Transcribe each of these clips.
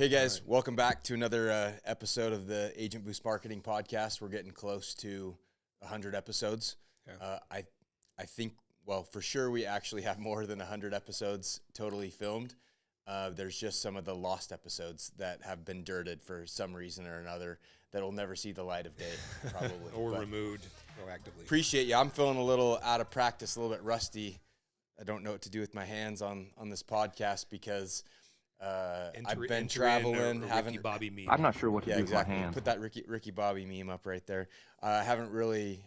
Hey guys, welcome back to another episode of the Agent Boost Marketing Podcast. We're getting close to 100 episodes. Yeah. I think, well, for sure we actually have more than 100 episodes totally filmed. There's just some of the lost episodes that have been dirted for some reason or another that will never see the light of day, probably. Or But removed proactively. appreciate you. I'm feeling a little out of practice, a little bit rusty. I don't know what to do with my hands on this podcast because I've been traveling, Ricky Bobby meme. I'm not sure what to yeah, do with my exactly. hands. Put that Ricky Bobby meme up right there. I haven't really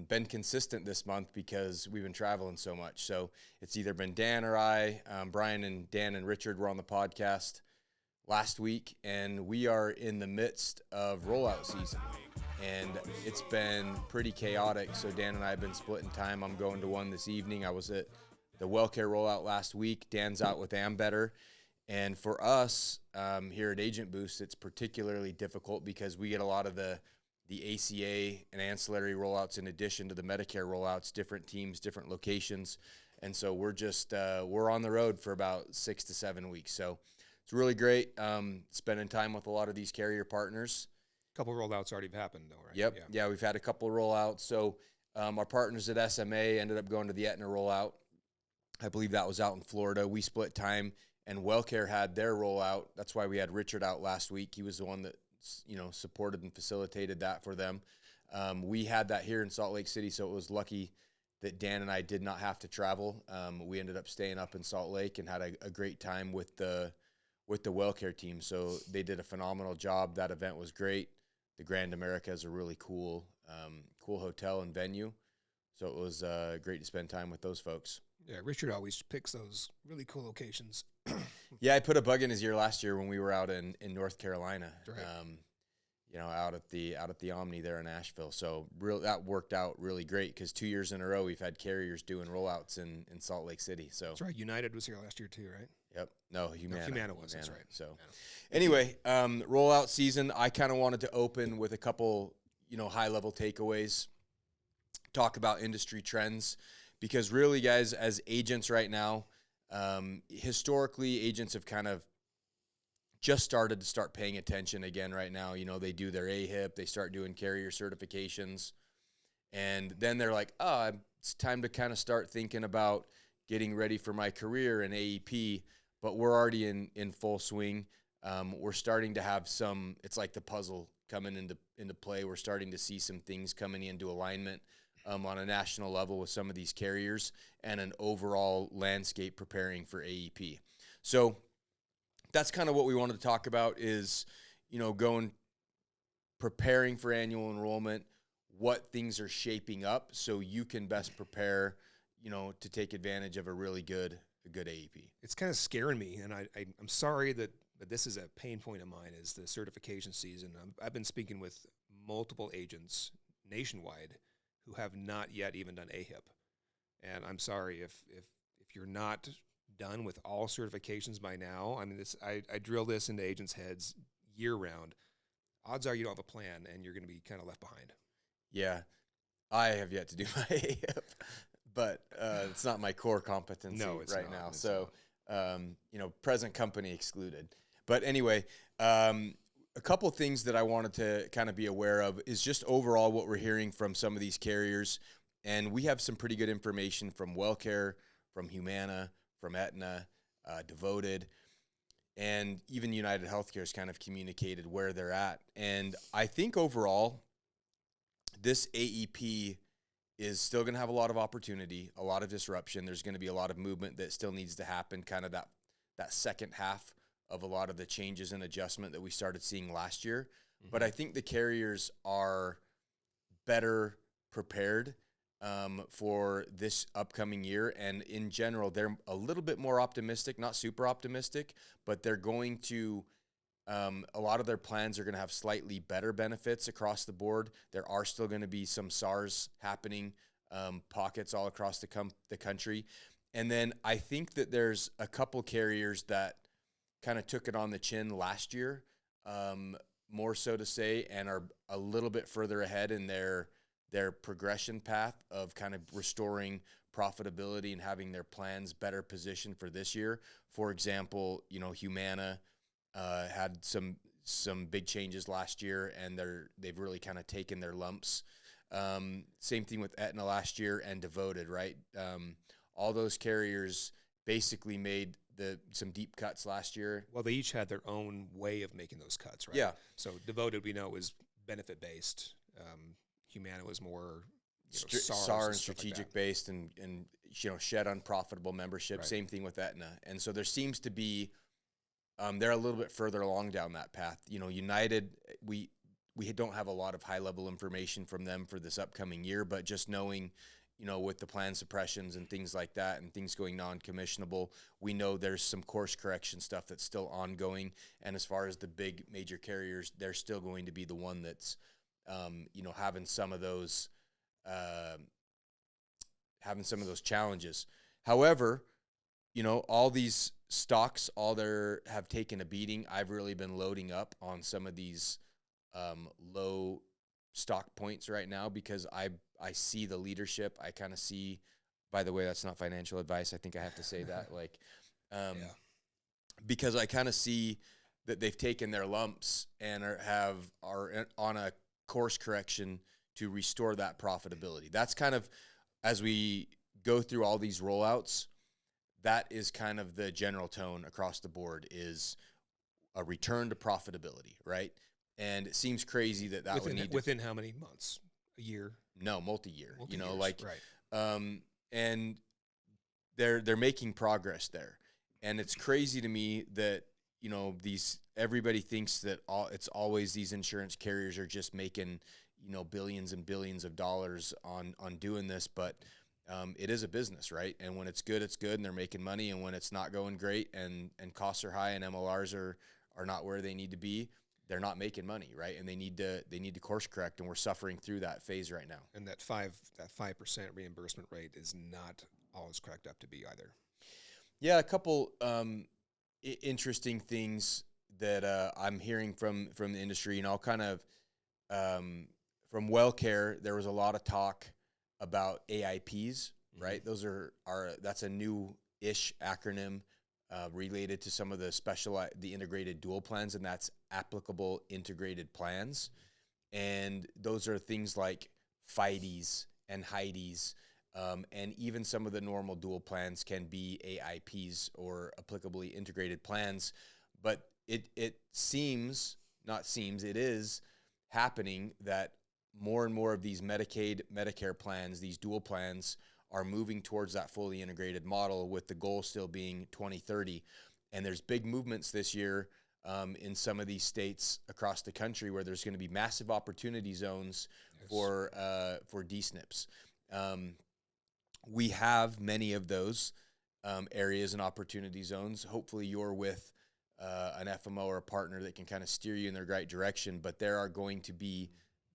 been consistent this month because we've been traveling so much. So it's either been Dan or I. Bryan and Dan and Richard were on the podcast last week, and we are in the midst of rollout season. And it's been pretty chaotic. So Dan and I have been splitting time. I'm going to one this evening. I was at the WellCare rollout last week. Dan's out with Ambetter. And for us here at Agent Boost, it's particularly difficult because we get a lot of the ACA and ancillary rollouts in addition to the Medicare rollouts, different teams, different locations. And so we're just, we're on the road for about 6 to 7 weeks. So it's really great spending time with a lot of these carrier partners. A couple rollouts already have happened, though, right? Yep. Yeah, we've had a couple of rollouts. So our partners at SMA ended up going to the Aetna rollout. I believe that was out in Florida. We split time. And WellCare had their rollout. That's why we had Richard out last week. He was the one that, supported and facilitated that for them. We had that here in Salt Lake City, so it was lucky that Dan and I did not have to travel. We ended up staying up in Salt Lake and had a great time with the WellCare team. So they did a phenomenal job. That event was great. The Grand America is a really cool hotel and venue. So it was great to spend time with those folks. Yeah, Richard always picks those really cool locations. Yeah, I put a bug in his ear last year when we were out in North Carolina. Right. Out at the Omni there in Asheville. So that worked out really great because 2 years in a row we've had carriers doing rollouts in Salt Lake City. So that's right. United was here last year too, right? Yep. No, Humana. Humana was. That's right. So Yeah. anyway, rollout season. I kind of wanted to open with a couple high level takeaways. Talk about industry trends because really, guys, as agents right now. Historically, agents have kind of just started to start paying attention again right now. They do their AEP, they start doing carrier certifications, and then they're like, it's time to kind of start thinking about getting ready for my career in AEP, but we're already in full swing. We're starting to have it's like the puzzle coming into play. We're starting to see some things coming into alignment. On a national level with some of these carriers and an overall landscape preparing for AEP. So that's kind of what we wanted to talk about is, preparing for annual enrollment, what things are shaping up so you can best prepare, to take advantage of a really good AEP. It's kind of scaring me, and I'm sorry that this is a pain point of mine is the certification season. I've been speaking with multiple agents nationwide who have not yet even done AEP. And I'm sorry if you're not done with all certifications by now. I mean, I drill this into agents' heads year round. Odds are you don't have a plan and you're going to be kind of left behind. Yeah, I have yet to do my AEP, but it's not my core competency right now. So, present company excluded. But anyway, a couple of things that I wanted to kind of be aware of is just overall what we're hearing from some of these carriers. And we have some pretty good information from WellCare, from Humana, from Aetna, Devoted, and even United Healthcare has kind of communicated where they're at. And I think overall, this AEP is still going to have a lot of opportunity, a lot of disruption. There's going to be a lot of movement that still needs to happen, kind of that second half of a lot of the changes and adjustment that we started seeing last year. Mm-hmm. But I think the carriers are better prepared for this upcoming year. And in general, they're a little bit more optimistic, not super optimistic, but they're going to, a lot of their plans are going to have slightly better benefits across the board. There are still going to be some SARS happening, pockets all across the country. And then I think that there's a couple carriers that kind of took it on the chin last year, more so to say, and are a little bit further ahead in their progression path of kind of restoring profitability and having their plans better positioned for this year. For example, Humana had some big changes last year, and they've really kind of taken their lumps. Same thing with Aetna last year and Devoted, right? All those carriers basically made some deep cuts last year. Well, they each had their own way of making those cuts, right? Yeah. So Devoted, we know, was benefit-based. Humana was more SAR and strategic based and shed unprofitable membership. Right. Same thing with Aetna. And so there seems to be they're a little bit further along down that path. United, we don't have a lot of high level information from them for this upcoming year, but just knowing, with the plan suppressions and things like that and things going non-commissionable, we know there's some course correction stuff that's still ongoing. And as far as the big major carriers, they're still going to be the one that's, having some of those challenges. However, all these stocks, have taken a beating. I've really been loading up on some of these low stock points right now because I see the leadership. I kind of see, by the way, that's not financial advice. I think I have to say that, because I kind of see that they've taken their lumps and are on a course correction to restore that profitability. That's kind of, as we go through all these rollouts, that is kind of the general tone across the board, is a return to profitability, right? And it seems crazy that would need within how many months? A year? No, multi-year. Right. And they're making progress there. And it's crazy to me that everybody thinks that it's always these insurance carriers are just making billions and billions of dollars on doing this, but it is a business, right? And when it's good, and they're making money. And when it's not going great and costs are high and MLRs are not where they need to be, they're not making money, right? And they need to course correct, and we're suffering through that phase right now. And that 5% reimbursement rate is not always cracked up to be either. Yeah, a couple interesting things that I'm hearing from the industry, and I'll kind of from WellCare, there was a lot of talk about AIPs, right? Those that's a new-ish acronym related to some of the integrated dual plans, and that's applicable integrated plans. And those are things like FIDEs and HIDEs, and even some of the normal dual plans can be AIPs or applicably integrated plans. But it is happening that more and more of these Medicaid, Medicare plans, these dual plans, are moving towards that fully integrated model, with the goal still being 2030. And there's big movements this year in some of these states across the country where there's going to be massive opportunity zones for D-SNPs. We have many of those areas and opportunity zones. Hopefully you're with an FMO or a partner that can kind of steer you in the right direction, but there are going to be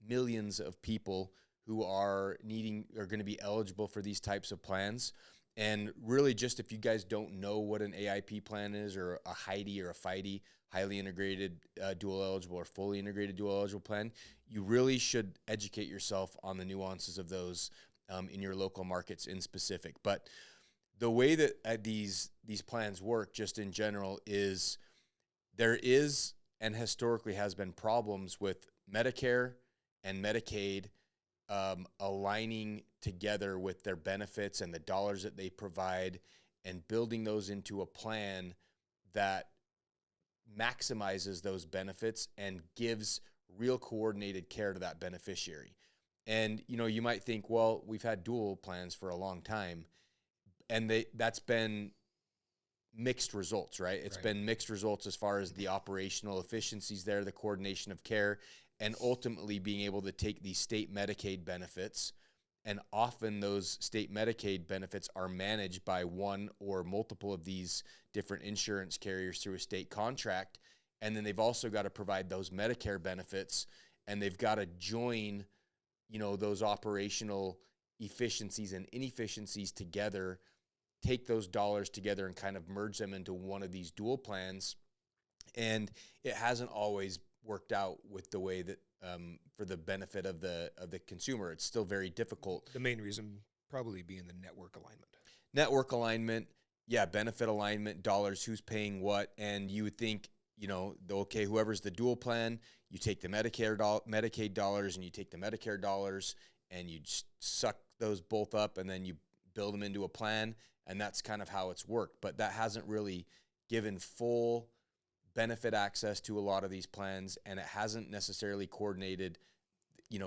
millions of people who are going to be eligible for these types of plans. And really, just if you guys don't know what an AIP plan is, or a HIDE or a FIDE, highly integrated dual eligible or fully integrated dual eligible plan, you really should educate yourself on the nuances of those in your local markets in specific. But the way that these plans work, just in general, is there is and historically has been problems with Medicare and Medicaid aligning together with their benefits and the dollars that they provide, and building those into a plan that maximizes those benefits and gives real coordinated care to that beneficiary. And you might think, well, we've had dual plans for a long time, and that's been mixed results, right? It's been mixed results as far as the operational efficiencies there, the coordination of care, and ultimately being able to take these state Medicaid benefits. And often those state Medicaid benefits are managed by one or multiple of these different insurance carriers through a state contract. And then they've also got to provide those Medicare benefits, and they've got to join, those operational efficiencies and inefficiencies together, take those dollars together and kind of merge them into one of these dual plans. And it hasn't always worked out with the way that for the benefit of the consumer. It's still very difficult. The main reason probably being the network alignment. Network alignment, benefit alignment, dollars, who's paying what. And you would think okay, whoever's the dual plan, you take the Medicaid dollars and you take the Medicare dollars and you just suck those both up and then you build them into a plan. And that's kind of how it's worked. But that hasn't really given full benefit access to a lot of these plans, and it hasn't necessarily coordinated,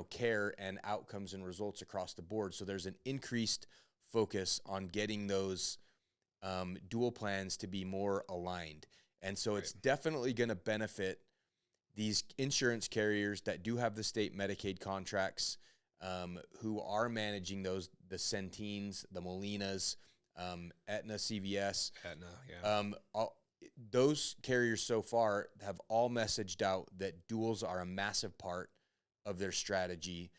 care and outcomes and results across the board. So there's an increased focus on getting those dual plans to be more aligned. And so it's definitely going to benefit these insurance carriers that do have the state Medicaid contracts, who are managing the Centenes, the Molinas, Aetna, CVS. Those carriers so far have all messaged out that duals are a massive part of their strategy,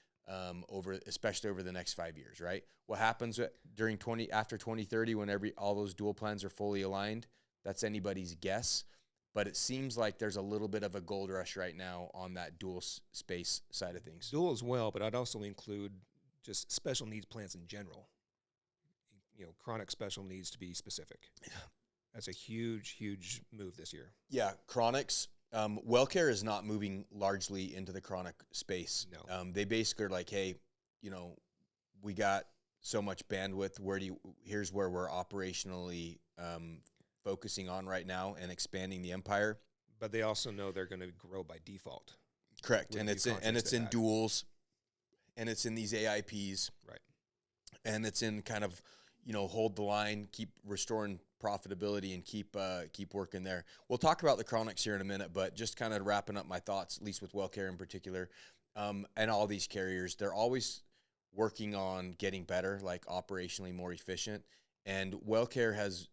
especially over the next 5 years, right? What happens after 2030 when all those dual plans are fully aligned? That's anybody's guess, but it seems like there's a little bit of a gold rush right now on that dual space side of things. Dual as well, but I'd also include just special needs plans in general. Chronic special needs to be specific. Yeah. That's a huge, huge move this year. Yeah, chronics. WellCare is not moving largely into the chronic space. No. They basically are like, hey, we got so much bandwidth. Here's where we're operationally focusing on right now and expanding the empire. But they also know they're going to grow by default. Correct, and it's in duals, and it's in these AIPs, right? And it's in kind of hold the line, keep restoring profitability, and keep working there. We'll talk about the chronics here in a minute, but just kind of wrapping up my thoughts, at least with WellCare in particular, and all these carriers, they're always working on getting better, like operationally more efficient. And WellCare has,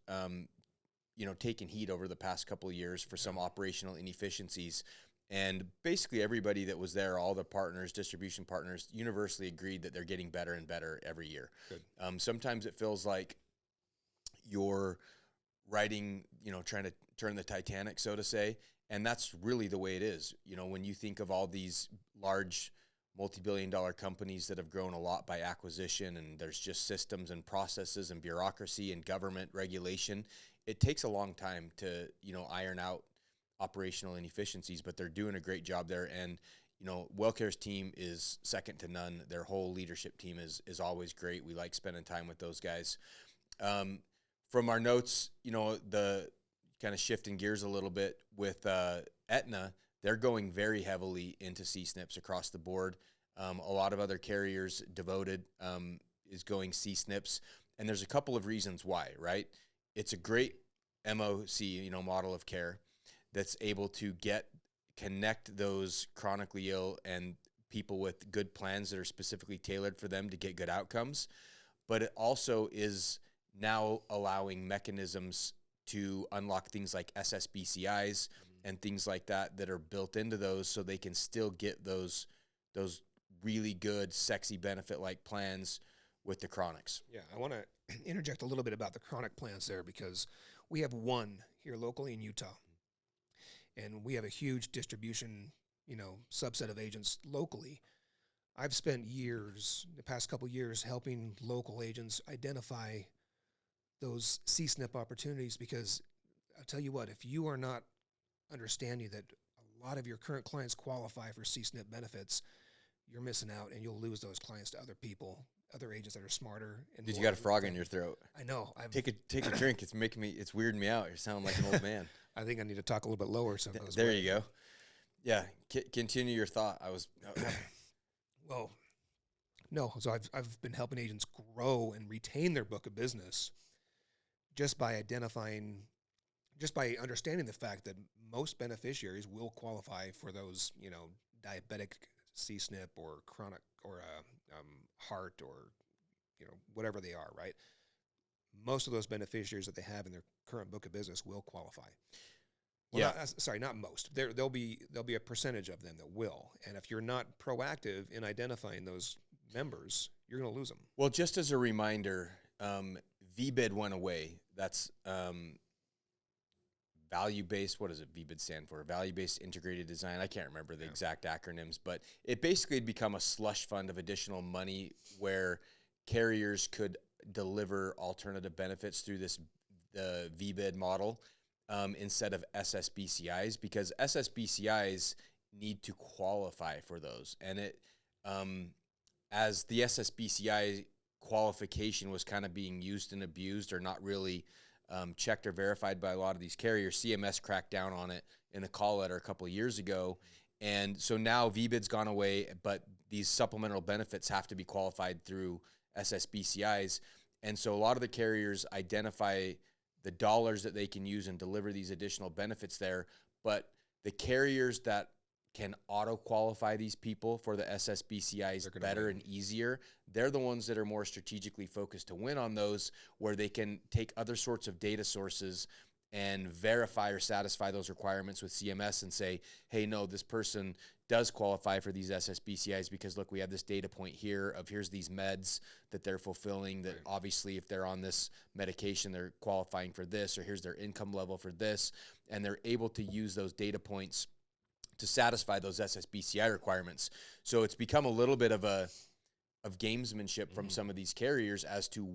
taken heat over the past couple of years for some operational inefficiencies. And basically everybody that was there, all the partners, distribution partners, universally agreed that they're getting better and better every year. Good. Sometimes it feels like you're riding, trying to turn the Titanic, so to say. And that's really the way it is. When you think of all these large multi-billion-dollar companies that have grown a lot by acquisition, and there's just systems and processes and bureaucracy and government regulation, it takes a long time to, iron out operational inefficiencies, but they're doing a great job there. And, WellCare's team is second to none. Their whole leadership team is always great. We like spending time with those guys. From our notes, the kind of shifting gears a little bit with Aetna, they're going very heavily into C-SNPs across the board. A lot of other carriers, Devoted is going C-SNPs, and there's a couple of reasons why, right? It's a great MOC, model of care that's able to connect those chronically ill and people with good plans that are specifically tailored for them to get good outcomes. But it also is now allowing mechanisms to unlock things like SSBCIs and things like that are built into those, so they can still get those really good, sexy benefit-like plans with the chronics. Yeah, I want to interject a little bit about the chronic plans there, because we have one here locally in Utah, and we have a huge distribution, subset of agents locally. I've spent the past couple years, helping local agents identify those C-SNP opportunities, because I'll tell you what, if you are not understanding that a lot of your current clients qualify for C-SNP benefits, you're missing out, and you'll lose those clients to other people, other agents that are smarter. And Did you got a frog in your throat? I know. Take a drink. It's weirding me out. You're sounding like an old man. I think I need to talk a little bit lower. There you go. Yeah, continue your thought. Well, no. So I've been helping agents grow and retain their book of business just by understanding the fact that most beneficiaries will qualify for those, diabetic C-SNP or chronic or heart or, whatever they are, right? Most of those beneficiaries that they have in their current book of business will qualify. Well, yeah. Not most. There'll be a percentage of them that will. And if you're not proactive in identifying those members, you're going to lose them. Well, just as a reminder, VBID went away. That's value-based. What does it VBID stand for? Value-based integrated design. I can't remember the exact acronyms, but it basically had become a slush fund of additional money where carriers could deliver alternative benefits through the VBID model. instead of SSBCIs, because SSBCIs need to qualify for those. And it, as the SSBCI qualification was kind of being used and abused, or not really checked or verified by a lot of these carriers, CMS cracked down on it in a call letter a couple of years ago. And so now VBID's gone away, but these supplemental benefits have to be qualified through SSBCIs. And so a lot of the carriers identify the dollars that they can use and deliver these additional benefits there. But the carriers that can auto-qualify these people for the SSBCIs better and easier, they're the ones that are more strategically focused to win on those, where they can take other sorts of data sources and verify or satisfy those requirements with CMS and say, hey, no, this person does qualify for these SSBCIs because, look, we have this data point here of here's these meds that they're fulfilling, that obviously if they're on this medication, they're qualifying for this, or here's their income level for this, and they're able to use those data points to satisfy those SSBCI requirements. So it's become a little bit of gamesmanship from some of these carriers as to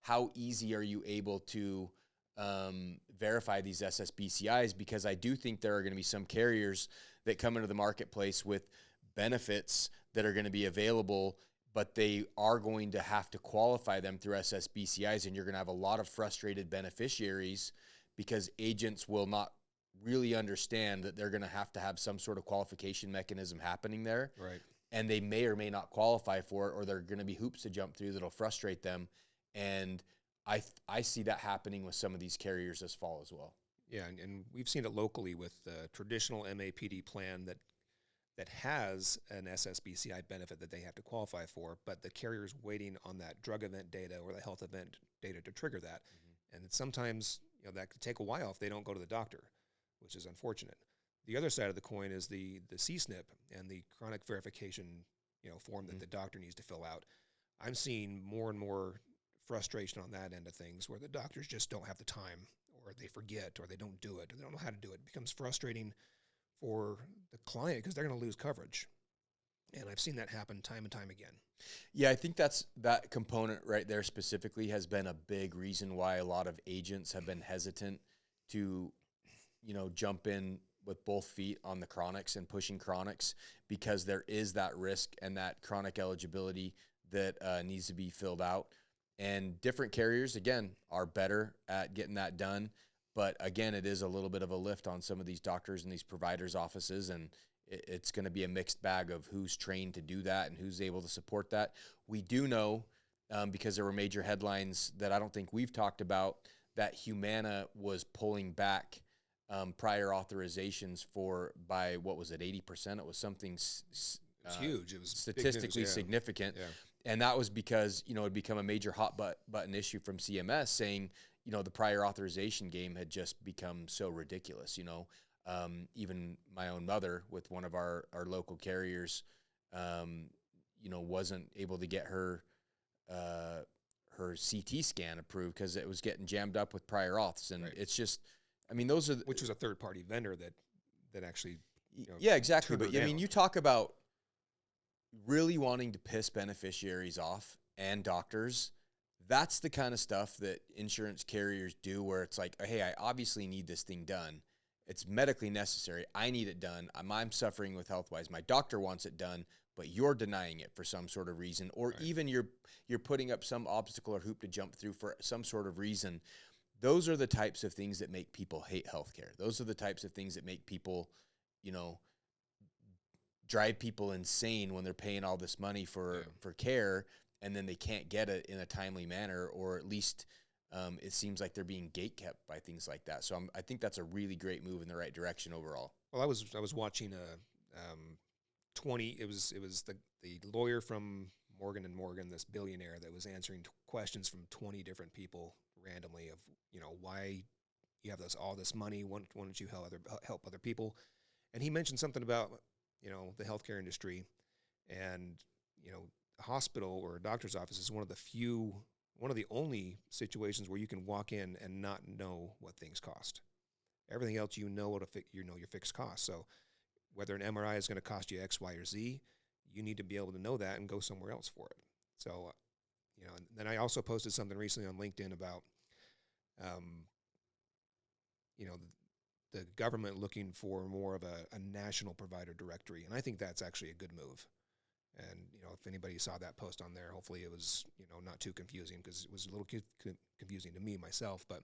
how easy are you able to verify these SSBCIs, because I do think there are going to be some carriers that come into the marketplace with benefits that are going to be available, but they are going to have to qualify them through SSBCIs, and you're going to have a lot of frustrated beneficiaries because agents will not really understand that they're going to have some sort of qualification mechanism happening there. Right. And they may or may not qualify for it, or they're going to be hoops to jump through that'll frustrate them. And I see that happening with some of these carriers this fall as well. Yeah, and we've seen it locally with the traditional MAPD plan that has an SSBCI benefit that they have to qualify for, but the carrier's waiting on that drug event data or the health event data to trigger that. And sometimes that could take a while if they don't go to the doctor, which is unfortunate. The other side of the coin is the C-SNP and the chronic verification form that the doctor needs to fill out. I'm seeing more and more frustration on that end of things, where the doctors just don't have the time, or they forget, or they don't do it, or they don't know how to do it. It becomes frustrating for the client because they're going to lose coverage. And I've seen that happen time and time again. Yeah, I think that component right there specifically has been a big reason why a lot of agents have been hesitant to, jump in with both feet on the chronics and pushing chronics, because there is that risk and that chronic eligibility that needs to be filled out. And different carriers, again, are better at getting that done. But again, it is a little bit of a lift on some of these doctors and these providers' offices, and it's going to be a mixed bag of who's trained to do that and who's able to support that. We do know, because there were major headlines that I don't think we've talked about, that Humana was pulling back prior authorizations by, what was it, 80%? It was something It's huge. It was statistically significant. Yeah. And that was because, it had become a major hot button issue from CMS, saying, the prior authorization game had just become so ridiculous. Even my own mother with one of our local carriers, wasn't able to get her CT scan approved because it was getting jammed up with prior auths. And it's just, those are... Which was a third-party vendor that actually... yeah, exactly. But, you talk about really wanting to piss beneficiaries off and doctors. That's the kind of stuff that insurance carriers do, where it's like, hey, I obviously need this thing done. It's medically necessary. I need it done. I'm suffering with health-wise. My doctor wants it done, but you're denying it for some sort of reason, or even you're putting up some obstacle or hoop to jump through for some sort of reason. Those are the types of things that make people hate healthcare. Those are the types of things that make people, drive people insane when they're paying all this money for care, and then they can't get it in a timely manner, or at least it seems like they're being gatekept by things like that. So I think that's a really great move in the right direction overall. Well, I was watching it was the lawyer from Morgan & Morgan, this billionaire that was answering questions from 20 different people randomly of, why you have all this money, why don't you help other people? And he mentioned something about, the healthcare industry, and, a hospital or a doctor's office is one of the only situations where you can walk in and not know what things cost. Everything else, your fixed costs. So whether an MRI is going to cost you X, Y, or Z, you need to be able to know that and go somewhere else for it. So, and then I also posted something recently on LinkedIn about, the government looking for more of a national provider directory, and I think that's actually a good move. And if anybody saw that post on there, hopefully it was not too confusing, because it was a little confusing to me myself. But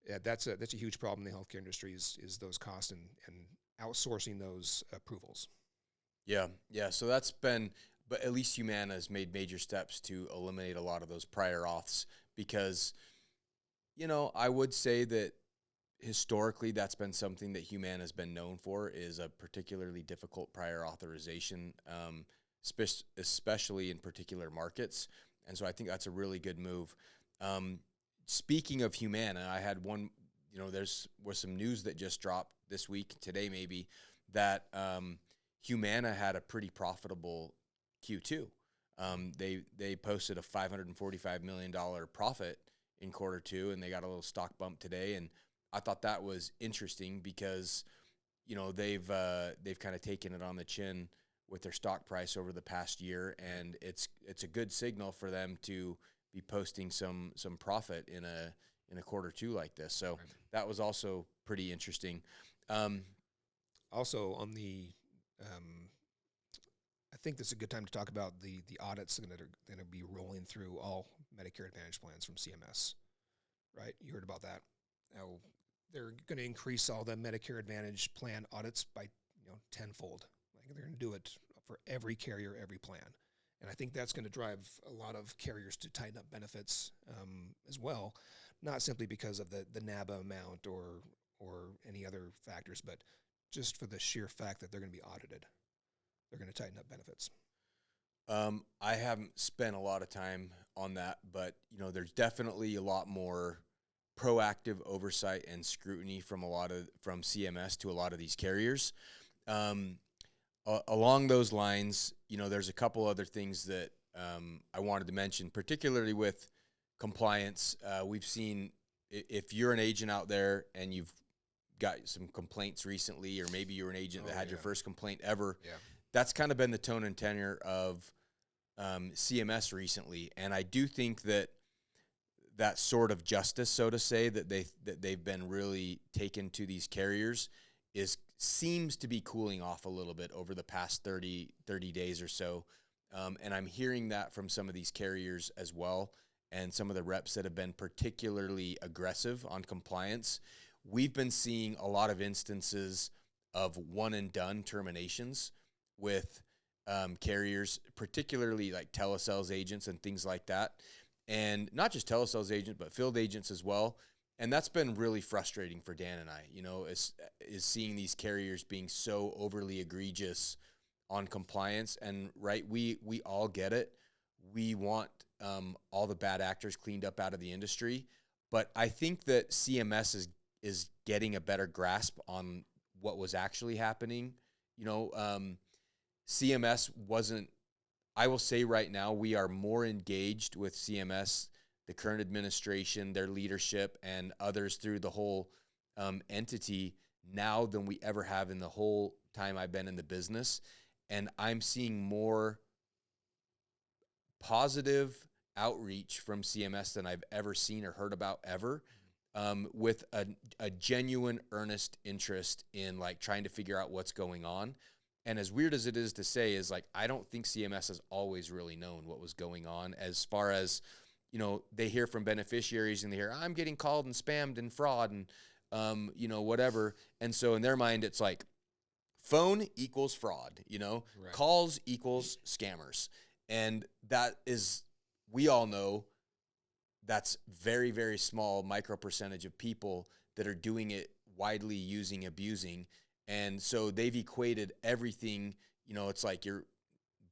yeah, that's a huge problem in the healthcare industry is those costs and outsourcing those approvals. Yeah. So that's been, but at least Humana has made major steps to eliminate a lot of those prior auths, because I would say that historically that's been something that Humana has been known for, is a particularly difficult prior authorization, especially in particular markets. And so I think that's a really good move. Speaking of Humana, I had one, was some news that just dropped this week, today maybe, that Humana had a pretty profitable Q2. They posted a $545 million profit in quarter two, and they got a little stock bump today. And I thought that was interesting because, they've kind of taken it on the chin with their stock price over the past year, and it's a good signal for them to be posting some profit in a quarter two like this. So right. That was also pretty interesting. Also on the, I think this is a good time to talk about the audits that are going to be rolling through all Medicare Advantage plans from CMS, right? You heard about that. Now, they're going to increase all the Medicare Advantage plan audits by tenfold. Like, they're going to do it for every carrier, every plan. And I think that's going to drive a lot of carriers to tighten up benefits as well, not simply because of the NABA amount or any other factors, but just for the sheer fact that they're going to be audited. They're going to tighten up benefits. I haven't spent a lot of time on that, but there's definitely a lot more proactive oversight and scrutiny from CMS to a lot of these carriers. Along those lines, there's a couple other things that I wanted to mention, particularly with compliance. We've seen, if you're an agent out there and you've got some complaints recently, or maybe you're an agent that had your first complaint ever, that's kind of been the tone and tenor of CMS recently. And I do think that sort of justice, so to say, that they've been really taken to these carriers seems to be cooling off a little bit over the past 30 days or so. And I'm hearing that from some of these carriers as well, and some of the reps that have been particularly aggressive on compliance. We've been seeing a lot of instances of one-and-done terminations with carriers, particularly like telesales agents and things like that. And not just telesales agents, but field agents as well. And that's been really frustrating for Dan and I, is seeing these carriers being so overly egregious on compliance. And right, we all get it. We want all the bad actors cleaned up out of the industry. But I think that CMS is getting a better grasp on what was actually happening. CMS wasn't, I will say right now, we are more engaged with CMS, the current administration, their leadership, and others through the whole entity now than we ever have in the whole time I've been in the business. And I'm seeing more positive outreach from CMS than I've ever seen or heard about ever, with a genuine, earnest interest in like trying to figure out what's going on. And as weird as it is to say, is like, I don't think CMS has always really known what was going on, as far as, they hear from beneficiaries and they hear, I'm getting called and spammed and fraud and, whatever. And so in their mind, it's like phone equals fraud, right. Calls equals scammers. And that is, we all know that's very, very small micro percentage of people that are doing it widely, abusing. And so they've equated everything, it's like you're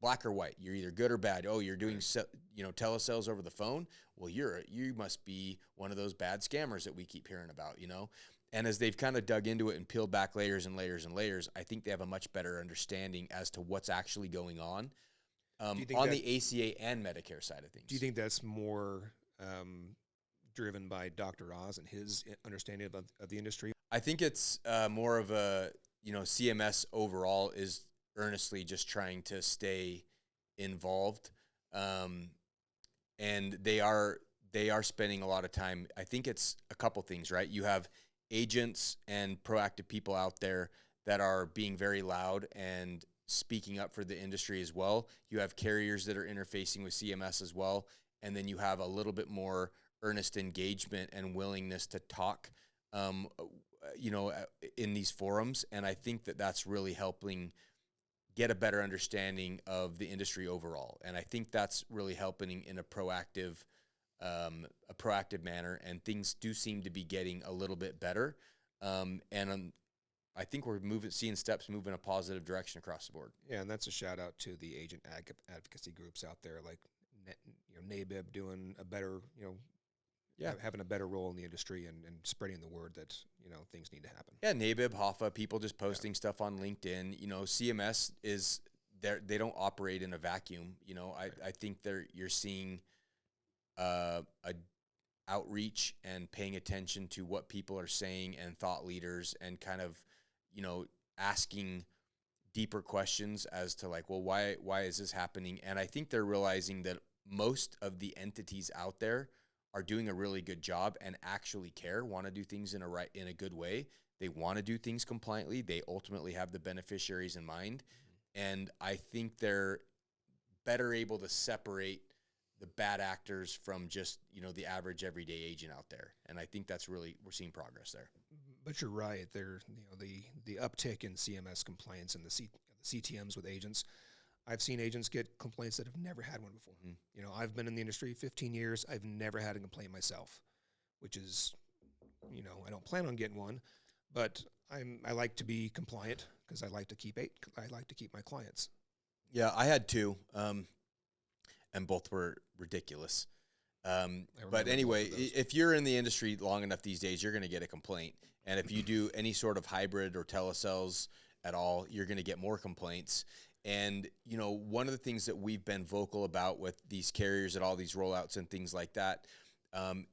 black or white. You're either good or bad. Oh, you're doing, telesales over the phone. Well, you must be one of those bad scammers that we keep hearing about, And as they've kind of dug into it and peeled back layers and layers and layers, I think they have a much better understanding as to what's actually going on the ACA and Medicare side of things. Do you think that's more driven by Dr. Oz and his understanding of the industry? I think it's more of a, CMS overall is earnestly just trying to stay involved. And they are spending a lot of time. I think it's a couple things, right? You have agents and proactive people out there that are being very loud and speaking up for the industry as well. You have carriers that are interfacing with CMS as well. And then you have a little bit more earnest engagement and willingness to talk, in these forums. And I think that that's really helping get a better understanding of the industry overall. And I think that's really helping in a proactive manner. And things do seem to be getting a little bit better. I think we're seeing steps move in a positive direction across the board. Yeah, and that's a shout out to the agent advocacy groups out there, like NABIB doing a better, having a better role in the industry and spreading the word that things need to happen. Yeah, NABIB, HOFA, people just posting stuff on LinkedIn. CMS is there; they don't operate in a vacuum. I think you're seeing a outreach and paying attention to what people are saying and thought leaders and kind of asking deeper questions as to like, well, why is this happening? And I think they're realizing that most of the entities out there are doing a really good job and actually care, want to do things in a good way. They want to do things compliantly. They ultimately have the beneficiaries in mind. And I think they're better able to separate the bad actors from just, the average everyday agent out there. And I think that's we're seeing progress there. But you're right. There, the uptick in CMS complaints and the CTMs with agents. I've seen agents get complaints that have never had one before. Mm-hmm. I've been in the industry 15 years. I've never had a complaint myself, which is, I don't plan on getting one, but I like to be compliant because I like to keep my clients. Yeah, I had two, and both were ridiculous. But anyway, if you're in the industry long enough these days, you're going to get a complaint. And if you do any sort of hybrid or telesales at all, you're going to get more complaints. And, one of the things that we've been vocal about with these carriers and all these rollouts and things like that, and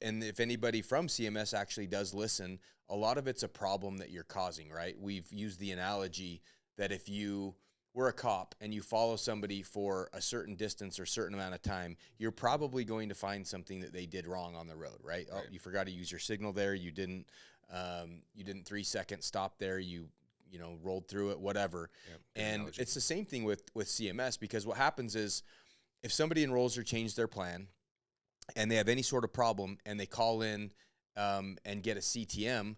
if anybody from CMS actually does listen, a lot of it's a problem that you're causing, right? We've used the analogy that if you were a cop and you follow somebody for a certain distance or certain amount of time, you're probably going to find something that they did wrong on the road, right? Oh, you forgot to use your signal there. You didn't 3-second stop there. You rolled through it, whatever. Yeah, and analogy. It's the same thing with CMS, because what happens is if somebody enrolls or changes their plan and they have any sort of problem and they call in and get a CTM,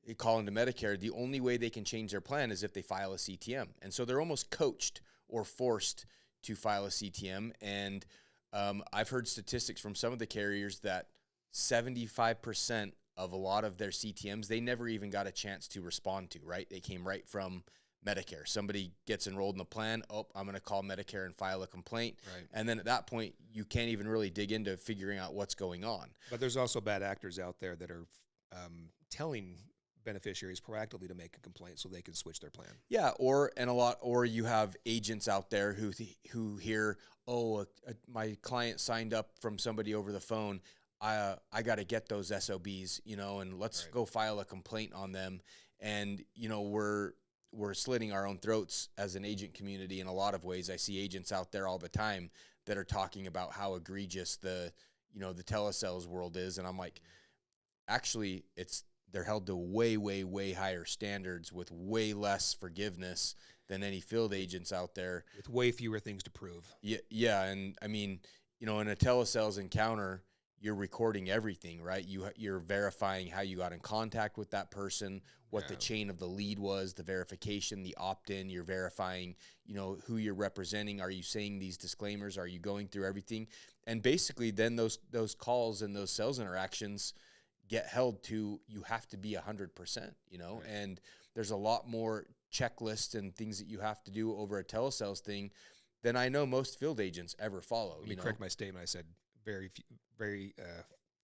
they call into Medicare, the only way they can change their plan is if they file a CTM. And so they're almost coached or forced to file a CTM. And I've heard statistics from some of the carriers that 75% of a lot of their CTMs, they never even got a chance to respond to, right? They came right from Medicare. Somebody gets enrolled in the plan. Oh, I'm going to call Medicare and file a complaint. Right. And then at that point, you can't even really dig into figuring out what's going on. But there's also bad actors out there that are telling beneficiaries proactively to make a complaint so they can switch their plan. Yeah, or you have agents out there who hear, my client signed up from somebody over the phone. I got to get those SOBs, and let's go file a complaint on them. And we're slitting our own throats as an agent community in a lot of ways. I see agents out there all the time that are talking about how egregious the telesales world is, and I'm like, actually, they're held to way, way, way higher standards with way less forgiveness than any field agents out there. With way fewer things to prove. Yeah, and I mean, in a telesales encounter, you're recording everything, right? You're verifying how you got in contact with that person, what the chain of the lead was, the verification, the opt-in. You're verifying, who you're representing. Are you saying these disclaimers? Are you going through everything? And basically, then those calls and those sales interactions get held to, you have to be 100%, and there's a lot more checklists and things that you have to do over a telesales thing than I know most field agents ever follow. Let me correct my statement. I said very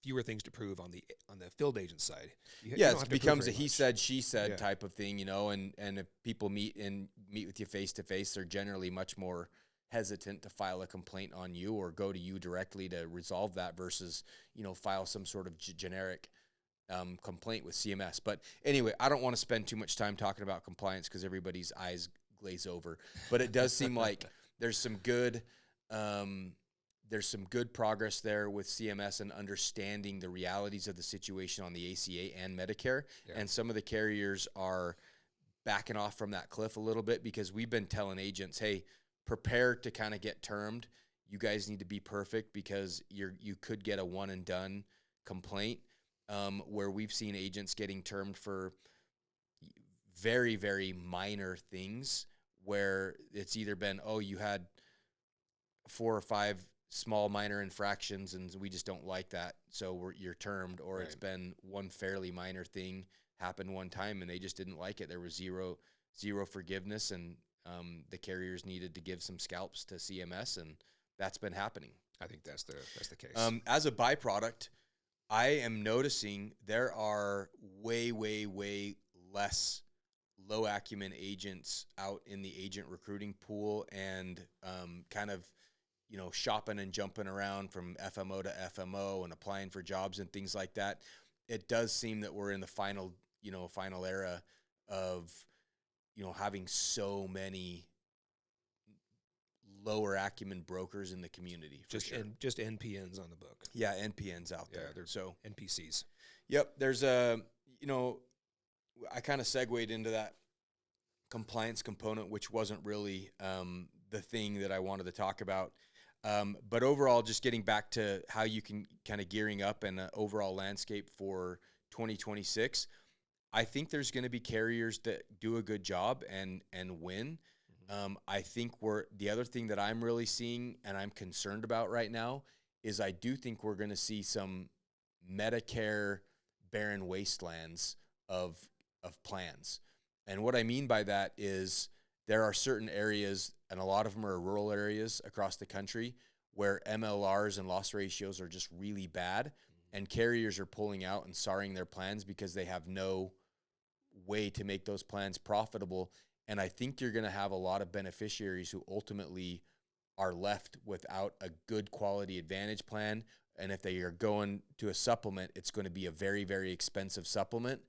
fewer things to prove on the field agent side. It becomes a he said, she said type of thing, and if people meet with you face to face, they're generally much more hesitant to file a complaint on you or go to you directly to resolve that versus, file some sort of generic complaint with CMS. But anyway, I don't want to spend too much time talking about compliance because everybody's eyes glaze over. But it does seem like there's some good there's some good progress there with CMS and understanding the realities of the situation on the ACA and Medicare. Yeah. And some of the carriers are backing off from that cliff a little bit because we've been telling agents, hey, prepare to kind of get termed. You guys need to be perfect because you could get a one and done complaint, where we've seen agents getting termed for very, very minor things where it's either been, oh, you had 4 or 5 small minor infractions and we just don't like that, so you're termed, or It's been one fairly minor thing happened one time and they just didn't like it. There was zero forgiveness, and the carriers needed to give some scalps to CMS, and that's been happening. I think that's the case. As a byproduct, I am noticing there are way, way, way less low acumen agents out in the agent recruiting pool and kind of, shopping and jumping around from FMO to FMO and applying for jobs and things like that. It does seem that we're in the final era of, having so many lower acumen brokers in the community. Just NPNs on the book. Yeah, NPNs out there. They're so NPCs. Yep. There's I kind of segued into that compliance component, which wasn't really the thing that I wanted to talk about. But overall, just getting back to how you can kind of gearing up and overall landscape for 2026, I think there's going to be carriers that do a good job and win. I think the other thing that I'm really seeing and I'm concerned about right now is I do think we're going to see some Medicare barren wastelands of plans. And what I mean by that is there are certain areas, and a lot of them are rural areas across the country, where MLRs and loss ratios are just really bad, and carriers are pulling out and SARring their plans because they have no way to make those plans profitable. And I think you're going to have a lot of beneficiaries who ultimately are left without a good quality Advantage plan. And if they are going to a supplement, it's going to be a very, very expensive supplement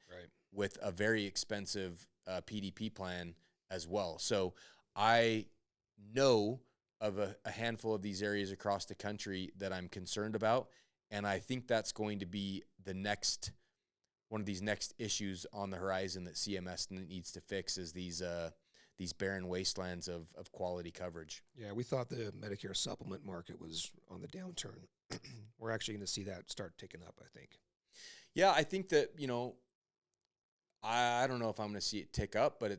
with a very expensive PDP plan as well. So I know of a handful of these areas across the country that I'm concerned about. And I think that's going to be one of these next issues on the horizon that CMS needs to fix, is these barren wastelands of quality coverage. Yeah, we thought the Medicare supplement market was on the downturn. We're actually going to see that start ticking up, I think. Yeah, I think that, I don't know if I'm going to see it tick up, but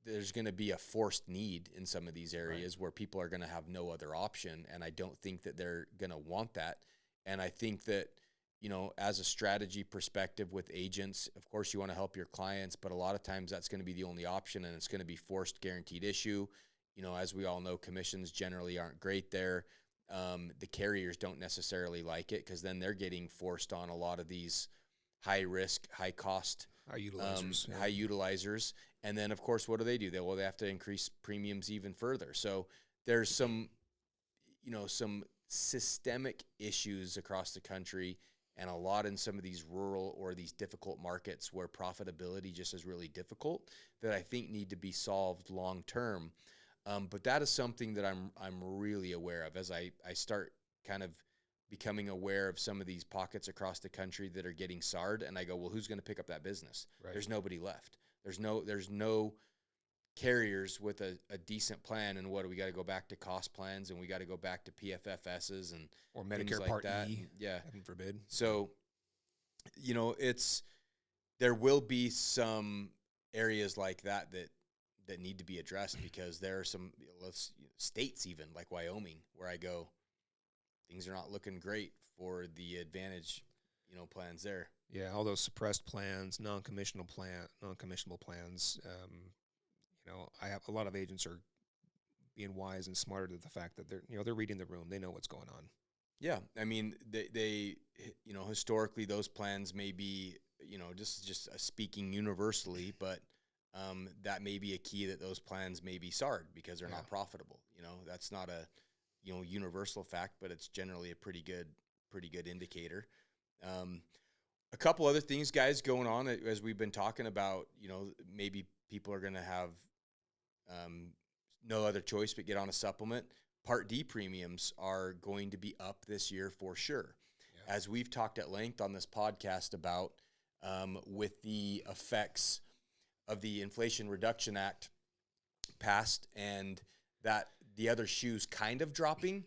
there's going to be a forced need in some of these areas where people are going to have no other option. And I don't think that they're going to want that. And I think that, as a strategy perspective with agents, of course you want to help your clients, but a lot of times that's going to be the only option, and it's going to be forced guaranteed issue. As we all know, commissions generally aren't great there. The carriers don't necessarily like it because then they're getting forced on a lot of these high risk, high cost, high utilizers. And then of course, what do? They have to increase premiums even further. So there's some systemic issues across the country, and a lot in some of these rural or these difficult markets where profitability just is really difficult, that I think need to be solved long term. But that is something that I'm really aware of as I start kind of becoming aware of some of these pockets across the country that are getting SAR'd, and I go, well, who's going to pick up that business? Right. There's nobody left. There's no carriers with a decent plan, and we got to go back to cost plans, and we got to go back to PFFSs or Medicare like Part that. E. Yeah, heaven forbid. So, there will be some areas like that need to be addressed, because there are some states, even like Wyoming, where I go, things are not looking great for the Advantage, plans there. Yeah, all those suppressed plans, non-commissionable plans. I have a lot of agents are being wise and smarter to the fact that they're reading the room. They know what's going on. Yeah, I mean, they historically those plans may be, just speaking universally, but that may be a key that those plans may be SAR'd because they're not profitable. That's not a universal fact, but it's generally a pretty good indicator. A couple other things, guys, going on as we've been talking about. Maybe people are going to have no other choice but get on a supplement. Part D premiums are going to be up this year for sure. Yeah. As we've talked at length on this podcast about with the effects of the Inflation Reduction Act passed and that the other shoe's kind of dropping,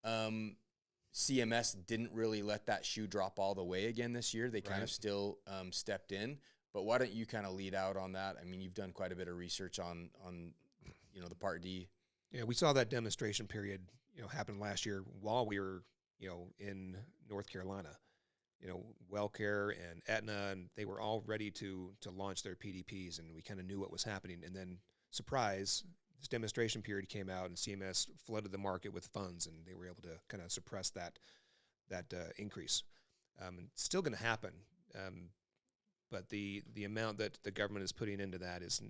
CMS didn't really let that shoe drop all the way again this year. They kind of still stepped in. But why don't you kind of lead out on that? I mean, you've done quite a bit of research on the Part D. Yeah, we saw that demonstration period, happen last year while we were, in North Carolina. WellCare and Aetna, and they were all ready to launch their PDPs, and we kind of knew what was happening. And then, surprise, this demonstration period came out, and CMS flooded the market with funds, and they were able to kind of suppress that increase. It's still going to happen, but the amount that the government is putting into that is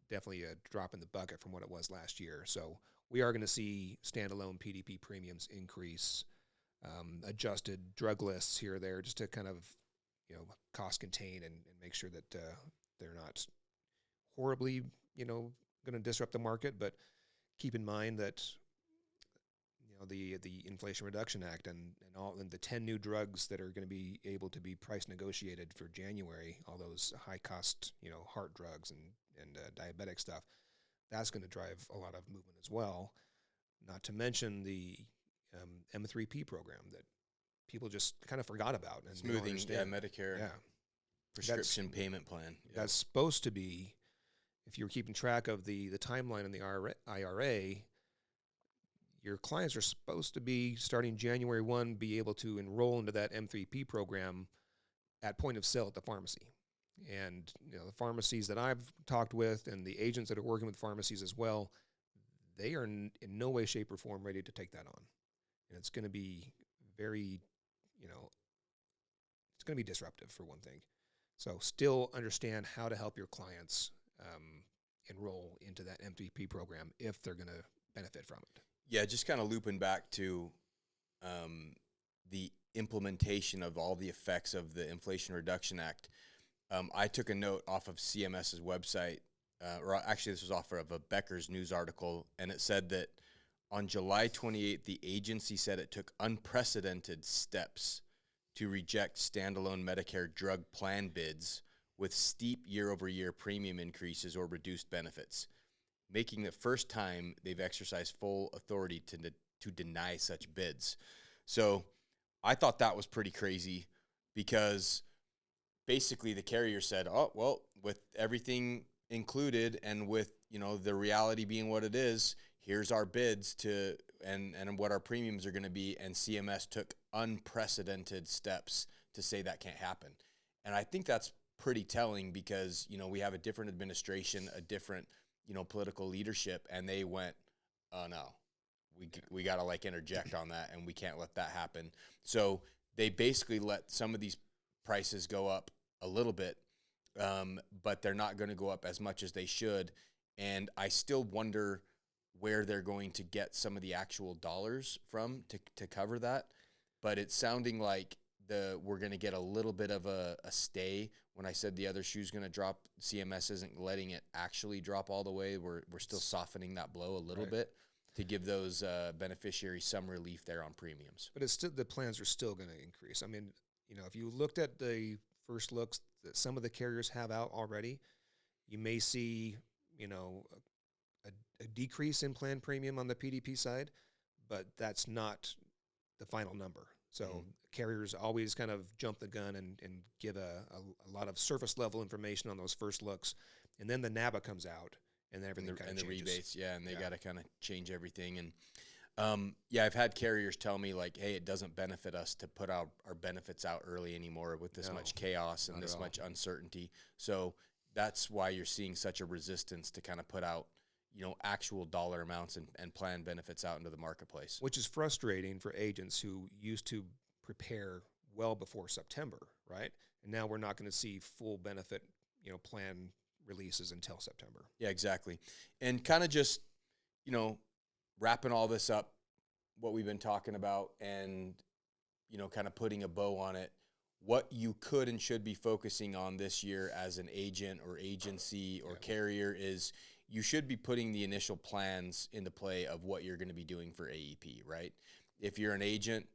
definitely a drop in the bucket from what it was last year. So we are going to see standalone PDP premiums increase. Adjusted drug lists here or there just to kind of, cost contain and make sure that they're not horribly, going to disrupt the market. But keep in mind that, the Inflation Reduction Act and the 10 new drugs that are going to be able to be price negotiated for January, all those high cost, heart drugs and diabetic stuff, that's going to drive a lot of movement as well. Not to mention the M3P program that people just kind of forgot about. And smoothing, Medicare prescription payment plan. Yeah. That's supposed to be, if you're keeping track of the timeline in the IRA, your clients are supposed to be, starting January 1, be able to enroll into that M3P program at point of sale at the pharmacy. And the pharmacies that I've talked with and the agents that are working with pharmacies as well, they are in no way, shape, or form ready to take that on. And it's going to be very, it's going to be disruptive for one thing. So still understand how to help your clients enroll into that M3P program if they're going to benefit from it. Yeah, just kind of looping back to the implementation of all the effects of the Inflation Reduction Act. I took a note off of CMS's website, or actually this was off of a Becker's news article, and it said that on July 28th, the agency said it took unprecedented steps to reject standalone Medicare drug plan bids with steep year-over-year premium increases or reduced benefits, making the first time they've exercised full authority to deny such bids. So I thought that was pretty crazy because basically the carrier said, oh, well, with everything included and with, the reality being what it is, here's our bids and what our premiums are going to be. And CMS took unprecedented steps to say that can't happen. And I think that's pretty telling because, we have a different administration, a different, political leadership, and they went, oh no, we got to interject on that, and we can't let that happen. So they basically let some of these prices go up a little bit, but they're not going to go up as much as they should. And I still wonder where they're going to get some of the actual dollars from to cover that. But it's sounding like we're going to get a little bit of a stay. When I said the other shoe's going to drop, CMS isn't letting it actually drop all the way. We're still softening that blow a little bit to give those beneficiaries some relief there on premiums. But it's still, the plans are still going to increase. I mean, if you looked at the first looks that some of the carriers have out already, you may see, a decrease in plan premium on the PDP side, but that's not the final number. So carriers always kind of jump the gun and give a lot of surface level information on those first looks. And then the NABA comes out and then everything kind of changes. And the rebates, and they got to kind of change everything. And I've had carriers tell me hey, it doesn't benefit us to put our benefits out early anymore with this much chaos and this much uncertainty. So that's why you're seeing such a resistance to kind of put out, actual dollar amounts and plan benefits out into the marketplace. Which is frustrating for agents who used to prepare well before September, right? And now we're not going to see full benefit, plan releases until September. Yeah, exactly. And kind of just, wrapping all this up, what we've been talking about and, kind of putting a bow on it, what you could and should be focusing on this year as an agent or agency or carrier is you should be putting the initial plans into play of what you're going to be doing for AEP, right? If you're an agent,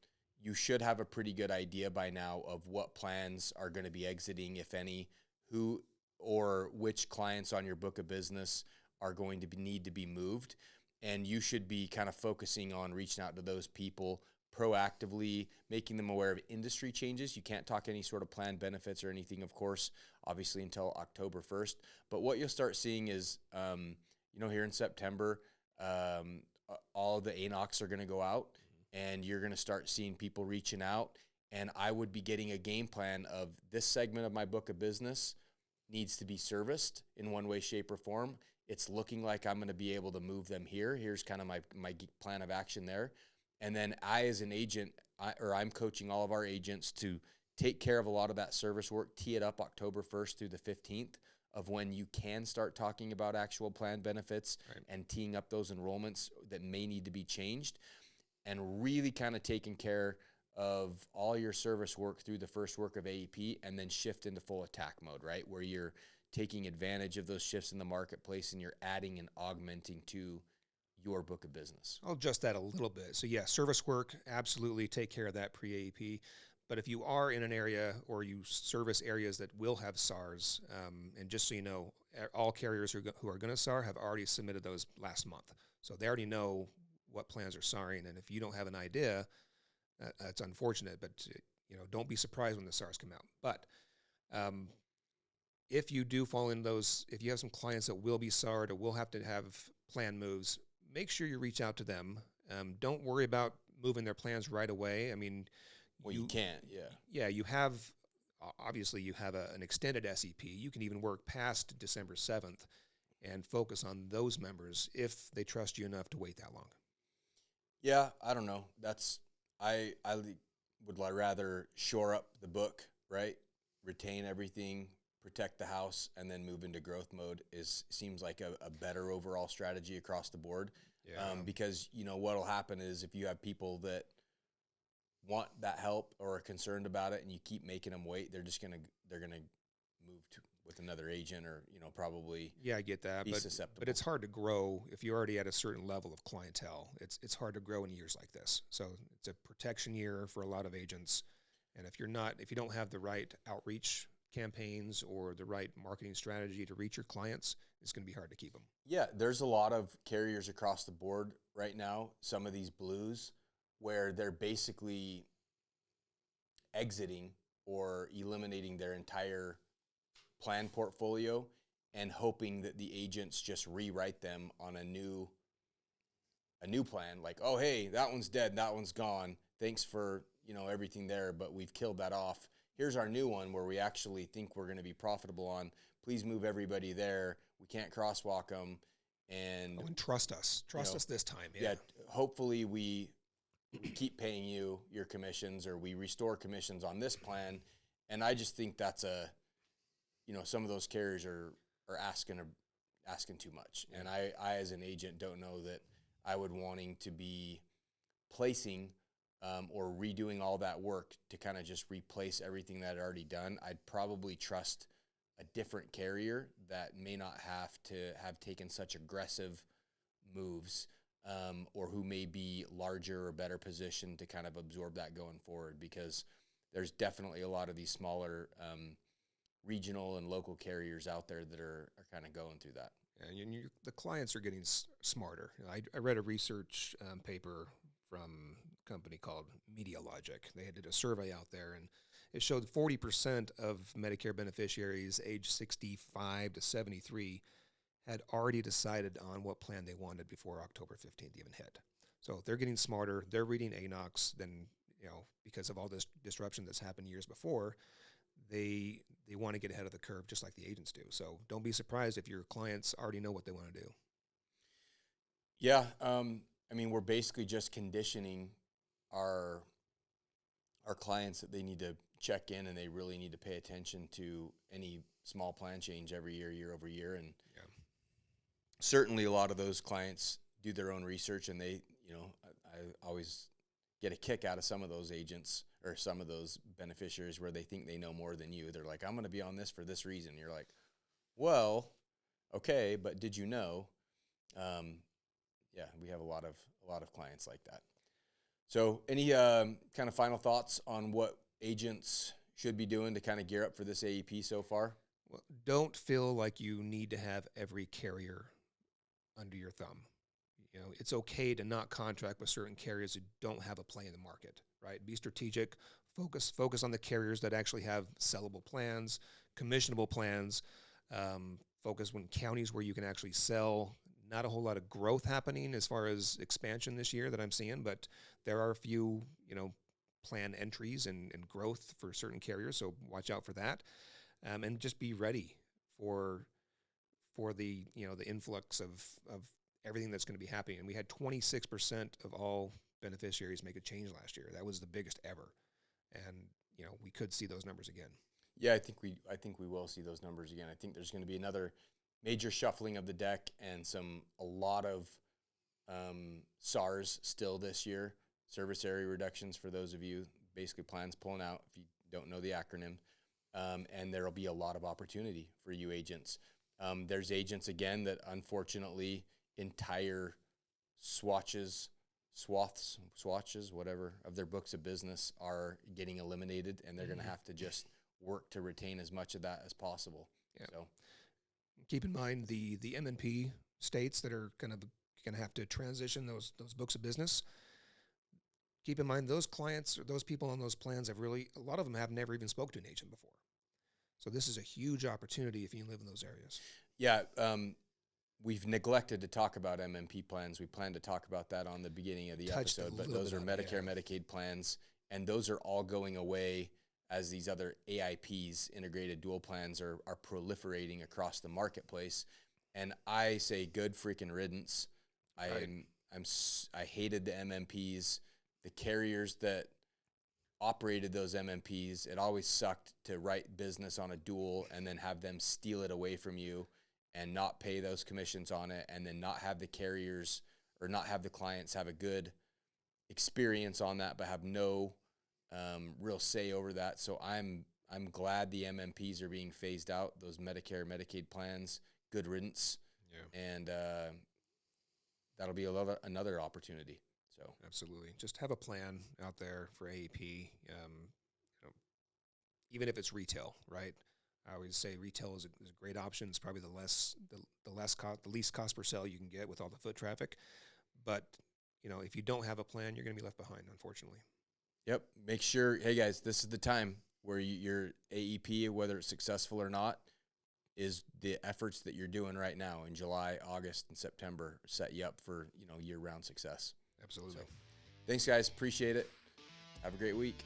you should have a pretty good idea by now of what plans are going to be exiting, if any, who or which clients on your book of business are going to need to be moved. And you should be kind of focusing on reaching out to those people proactively, making them aware of industry changes. You can't talk any sort of plan benefits or anything, of course, obviously until October 1st. But what you'll start seeing is, here in September, all the ANOCs are going to go out, and you're going to start seeing people reaching out. And I would be getting a game plan of this segment of my book of business needs to be serviced in one way, shape, or form. It's looking like I'm going to be able to move them here. Here's kind of my plan of action there. And then I, as an agent, I'm coaching all of our agents to take care of a lot of that service work, tee it up October 1st through the 15th of when you can start talking about actual plan benefits, right, and teeing up those enrollments that may need to be changed, and really kind of taking care of all your service work through the first work of AEP, and then shift into full attack mode, right, where you're taking advantage of those shifts in the marketplace and you're adding and augmenting to your book of business. I'll adjust that a little bit. So yeah, service work, absolutely take care of that pre-AEP. But if you are in an area or you service areas that will have SARs, and just so you know, all carriers who are going to SAR have already submitted those last month. So they already know what plans are SARing, and if you don't have an idea, that's unfortunate, but don't be surprised when the SARs come out. But if you do fall in those, if you have some clients that will be SAR'd or will have to have plan moves, make sure you reach out to them. Don't worry about moving their plans right away. I mean, you can't, yeah. Yeah, you have, obviously you have an extended SEP. You can even work past December 7th and focus on those members if they trust you enough to wait that long. Yeah, I don't know. I would rather shore up the book, right? Retain everything, protect the house, and then move into growth mode seems like a better overall strategy across the board. Yeah. Because what'll happen is if you have people that want that help or are concerned about it and you keep making them wait, they're gonna move with another agent or probably I get that, be susceptible. But it's hard to grow if you're already at a certain level of clientele. It's hard to grow in years like this. So it's a protection year for a lot of agents, and if you don't have the right outreach campaigns or the right marketing strategy to reach your clients, it's going to be hard to keep them. Yeah, there's a lot of carriers across the board right now, some of these blues, where they're basically exiting or eliminating their entire plan portfolio and hoping that the agents just rewrite them on a new plan. Like, oh, hey, that one's dead, that one's gone. Thanks for, everything there, but we've killed that off. Here's our new one where we actually think we're going to be profitable on. Please move everybody there. We can't crosswalk them. And trust us. Trust us this time. Yeah. Hopefully we keep paying you your commissions, or we restore commissions on this plan. And I just think that's some of those carriers are asking too much. Yeah. And I as an agent don't know that I would wanting to be placing or redoing all that work to kind of just replace everything that I'd already done. I'd probably trust a different carrier that may not have to have taken such aggressive moves, or who may be larger or better positioned to kind of absorb that going forward, because there's definitely a lot of these smaller regional and local carriers out there that are kind of going through that. And the clients are getting smarter. I read a research paper from a company called MediaLogic. They did a survey out there, and it showed 40% of Medicare beneficiaries aged 65 to 73 had already decided on what plan they wanted before October 15th even hit. So they're getting smarter. They're reading ANOCs. Then, because of all this disruption that's happened years before, they want to get ahead of the curve just like the agents do. So don't be surprised if your clients already know what they want to do. Yeah. We're basically just conditioning our clients that they need to check in and they really need to pay attention to any small plan change every year over year. And certainly a lot of those clients do their own research, and they, I always get a kick out of some of those agents or some of those beneficiaries where they think they know more than you. They're like, I'm going to be on this for this reason. You're like, well, okay, but did you know? Yeah, we have a lot of clients like that. So any kind of final thoughts on what agents should be doing to kind of gear up for this AEP so far? Well, don't feel like you need to have every carrier under your thumb. You know, it's okay to not contract with certain carriers who don't have a play in the market, right? Be strategic, focus on the carriers that actually have sellable plans, commissionable plans, focus on counties where you can actually sell. Not a whole lot of growth happening as far as expansion this year that I'm seeing, but there are a few, plan entries and growth for certain carriers, so watch out for that. And just be ready for the, the influx of everything that's going to be happening. And we had 26% of all beneficiaries make a change last year. That was the biggest ever. And, we could see those numbers again. Yeah, I think we will see those numbers again. I think there's going to be another major shuffling of the deck and a lot of SARs still this year, service area reductions for those of you, basically plans pulling out if you don't know the acronym. And there will be a lot of opportunity for you agents. There's agents, again, that unfortunately entire swatches, whatever, of their books of business are getting eliminated, and they're going to have to just work to retain as much of that as possible. Yeah. So keep in mind the MNP states that are kind of going to have to transition those books of business. Keep in mind those clients or those people on those plans a lot of them have never even spoke to an agent before. So this is a huge opportunity if you live in those areas. Yeah, we've neglected to talk about MMP plans. We plan to talk about that on the beginning of the episode, but those are Medicare, Medicaid plans, and those are all going away as these other AIPs, integrated dual plans, are proliferating across the marketplace. And I say good freaking riddance. Right. I hated the MMPs, the carriers that operated those MMPs. It always sucked to write business on a dual and then have them steal it away from you and not pay those commissions on it, and then not have the carriers or not have the clients have a good experience on that, but have no real say over that. So I'm glad the MMPs are being phased out, those Medicare, Medicaid plans. Good riddance. Yeah. And that'll be another opportunity. So absolutely, just have a plan out there for AEP. Even if it's retail, right? I always say retail is a great option. It's probably the least cost per sale you can get with all the foot traffic. But if you don't have a plan, you're going to be left behind, unfortunately. Yep. Make sure, hey guys, this is the time where your AEP, whether it's successful or not, is the efforts that you're doing right now in July, August, and September set you up for year-round success. Absolutely. So, thanks, guys. Appreciate it. Have a great week.